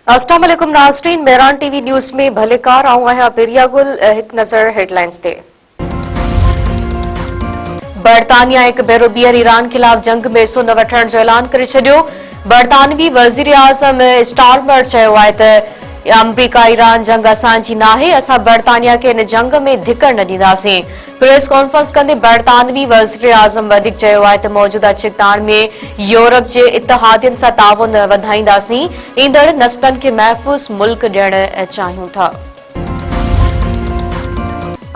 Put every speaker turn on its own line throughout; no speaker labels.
अस्सलाम वालेकुम नाज़रीन, मेहरान टीवी न्यूज़ में भलेकार आऊं आहियां पिरिया गुल। हिक नज़र हेडलाइंस ते। बरतानिया हिक भेरो ॿीहर ईरान खिलाफ़ जंग में हिस्सो न वठण जो ऐलान करे छॾियो। बरतानवी वज़ीर आज़म स्टारमर चयो आहे त अमरीका ईरान जंग असांजी नाहे, असां बरतानिया खे इन जंग में धिकड़ न ॾींदासीं। प्रेस कॉन्फ्रेंस कंदे बरतानवी वज़ीर आज़म वधीक चयो आहे त मौजूदा छिकताण में यूरोप जे इत्तेहादियुनि सां ताउन वधाईंदासीं, ईंदड़ नस्लनि खे महफ़ूज़ मुल्क ॾियण चाहियूं था।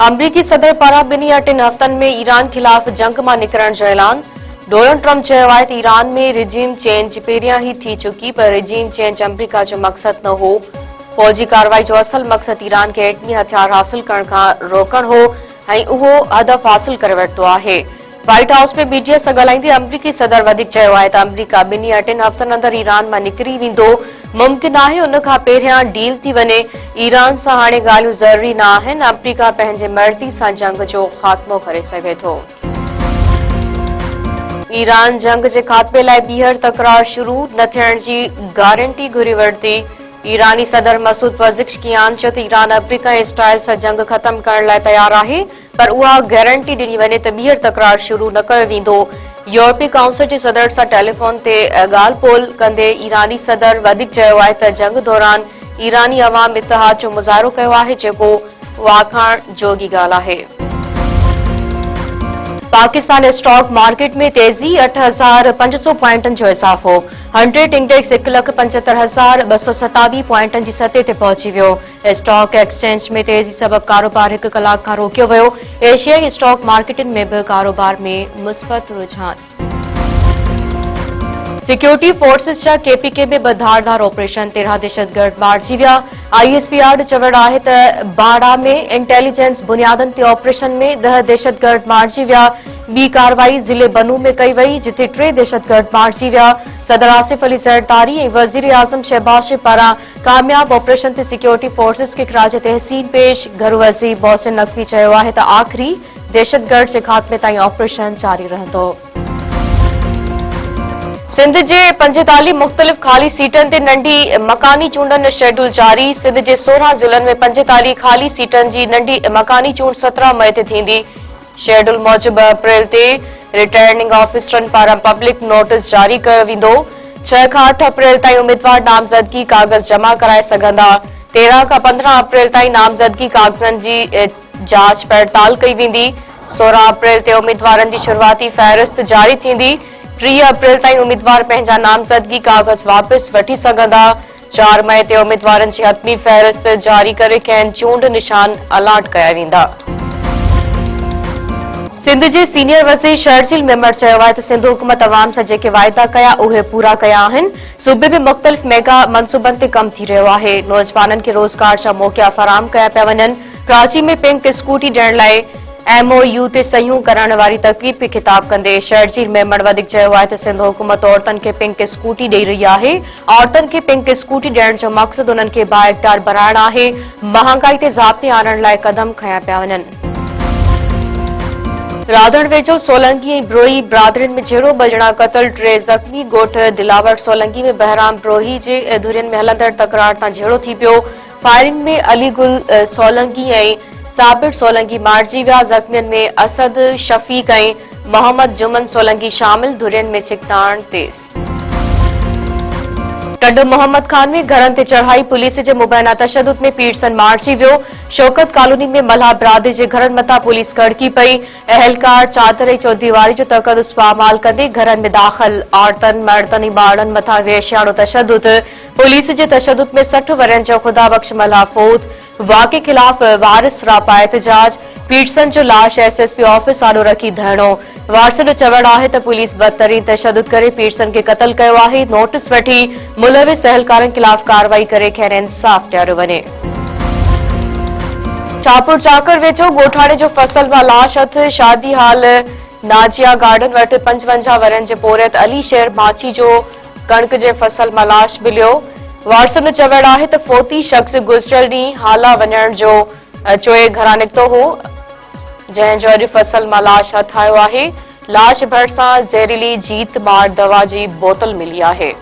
अमरीकी सदर पारां ॿिन्ही या टिनि हफ़्तनि में ईरान खिलाफ़ जंग मां निकिरण जो ऐलान। डोनाल्ड ट्रंप चयो आहे त ईरान में रिजीम चेंज पहिरियां ई थी चुकी, पर रिजीम चेंज अमरीका जो मक़सदु न हो। फौजी कार्रवाई जो असल मक़सदु ईरान खे एटमी हथियार हासिल करण खां रोकण हो ऐं उहो हदफ़ हासिल करे वरितो आहे। व्हाइट हाउस में मीडिया सां ॻाल्हाईंदे अमरीकी सदर वधीक चयो आहे त अमरीका ॿिन्ही या टिनि हफ़्तनि अंदरि ईरान मां निकिरी वेंदो। मुमकिन आहे उन खां पहिरियां डील थी वञे। ईरान सां हाणे ॻाल्हियूं ज़रूरी न आहिनि। अमरीका पंहिंजे मर्ज़ी सां जंग जो ख़ात्मो करे सघे थो। ईरान जंग जे ख़ात्मे लाइ ॿीहर तकरार शुरू न थियण जी गारंटी घुरी वरिती। ईरानी सदर मसूद पज़ेश्कियान चयो त ईरान अमरीका स्टाइल सां जंग ख़त्म करण लाइ तयार आहे, पर उहा गारंटी ॾिनी वञे त ॿीहर तकरार शुरू न कयो वेंदो। यूरोपीय काउंसिल जे सदर सां टेलीफोन ते ॻाल्हि ॿोल कंदे ईरानी सदर वधीक चयो आहे त जंग दौरान ईरानी अवाम इत्तेहाद जो मुज़ाहिरो कयो आहे, जेको वाखाण जोगी ॻाल्हि आहे। पाकिस्तान स्टॉक मार्केट में तेजी 8,500 पॉइंटनि जो इज़ाफ़ो। 100 इंडेक्स 1,75,227 पॉइंटनि जी सतह ते पहुची वियो। स्टॉक एक्सचेंज में तेजी सबबि कारोबार 1 कलाक खां रोकियो वियो। एशियाई स्टॉक मार्केटनि में बि कारोबार में मुस्बत रुझान। सिक्योरिटी फोर्सेस जा केपीके में 2 धारदार ऑपरेशन, 13 दहशतगर्द मारिजी विया। ISPR चवण आहे त बाड़ा में इंटेलिजेंस बुनियादनि ते ऑपरेशन में 10 दहशतगर्द मारिजी विया। ॿी कार्रवाई ज़िले बनू में कई वई, जिथे 3 दहशतगर्द मारिजी विया। सदर आसिफ अली ज़रदारी ऐं वज़ीर आज़म शहबाज शरीफ पारां कामयाब ऑपरेशन ते सिक्योरिटी फोर्सेस खे ख़राज तहसीन पेश। घरवज़ी मोहसिन नक़वी चयो आहे त आख़िरी दहशतगर्द जे ख़ात्मे ताईं ऑपरेशन जारी रहंदो। सिंध जे 45 मुख़्तलिफ़ ख़ाली सीटनि ते नंढी मकानी चूंडनि शेड्यूल जारी। सिंध जे 16 ज़िलनि में 45 ख़ाली सीटनि जी नंढी मकानी चूंड 17 मई ते थींदी। शेड्यूल मूजिबि अप्रैल ते रिटर्निंग ऑफिसरनि पारां पब्लिक नोटिस जारी कयो वेंदो। 6 खां 8 अप्रैल ताईं उम्मीदवार नामज़दगी कागज़ जमा कराए सघंदा। 13 खां 15 अप्रैल ताईं नामज़दगी कागज़नि जी जांच पड़ताल कई वेंदी। 16 अप्रैल ते उम्मीदवारनि जी शुरूआती फ़हरिस्त जारी थींदी। 3 अप्रैल ताईं उम्मीदवार पंहिंजा नामज़दगी कागज़ वापसि वठी सघंदा। 4 मई ते उम्मीदवारनि जी हतमी फ़हरिस्त जारी करे कंहिं चूंड निशान अलाट कया वेंदा। सिंध जे सीनियर वज़ीर शर्जील मेमण चयो आहे त सिंध हुकूमत अवाम सां जेके वाइदा कया उहे पूरा कया आहिनि। सूबे में मुख़्तलिफ़ मेगा मनसूबनि ते कमु थी रहियो आहे। नौजवाननि खे रोज़गार जा मौक़ा फराहम कया पिया वञनि। कराची में पिंक स्कूटी ॾियण लाइ MOU ते सहियूं करण वारी तक़रीर पे ख़िताब कंदे शर्जील मेमण वधीक चयो आहे त सिंध हुकूमत औरतुनि खे पिंक स्कूटी ॾेई रही आहे। औरतुनि खे पिंक स्कूटी ॾियण जो मक़सदु उन्हनि खे बाइख्तियार बणाइण आहे। महांगाई ते ज़ाब्ते आणण लाइ क़दम खंया पिया वञनि। राधण वेझो सोलंकी ऐं ब्रोही बिरादरियुनि में झेड़ो बजणा क़तल, 3 ज़ख़्मी। ॻोठ दिलावर सोलंकी में बहराम ब्रोही जे धुरियुनि में हलंदड़ तकरार तां झेड़ो थी पियो। फायरिंग में अली गुल सोलंकी ऐं साबिर सोलंकी मारिजी विया। ज़ख़्मियुनि में असद शफ़ीक ऐं मोहम्मद जुमन सोलंकी शामिल। धुरियुनि में छिकताण तेज़। टंड मोहम्मद खान में घरनि ते चढ़ाई, पुलिस जे मुबैना तशद्दुद में पीड़सन मारिजी वियो। शौकत कॉलोनी में मल्हा बिरादरी जे घरनि मथां पुलिस कड़की पई। अहलकार चादर ऐं चौधरीवारी जो तक़दुस पामाल कंदे घरनि में दाख़िल। औरतुनि, मर्दनि ऐं ॿारनि मथां वेश्याणो तशद्दुद। पुलिस जे तशद्दुद में 60 वरनि जो ख़ुदाबख़्श मल्हा फौत। वाक़े ख़िलाफ़ वारिस रापा एहतजाज। पीड़सन जो लाश SSP ऑफिस आॾो रखी धरणो। वारिस जो चवण आहे त पुलिस बदतरीन तशद्दुद करे पीड़सन खे क़तल कयो आहे। नोटिस वठी मुलविस अहलकारनि ख़िलाफ़ कार्रवाई करे खेनि इंसाफ़ ॾियारियो वञे। शाहपुर चाकर वेझो ॻोठाणे जो फसल मां लाश हथ। शादी हाल नाजिया गार्डन वटि 55 वरनि जे पोरियत अली शेर माछी जो कणक जे फसल मां लाश मिलियो। वारिस जो चवण आहे त फोती शख़्स गुज़िरियल ॾींहुं हाला वञण जो चोए घरां निकितो हो, जंहिं जो अॼु फसल मां लाश हथ आयो आहे। लाश भरिसां ज़हरीली जीत मार दवा जी बोतल मिली आहे।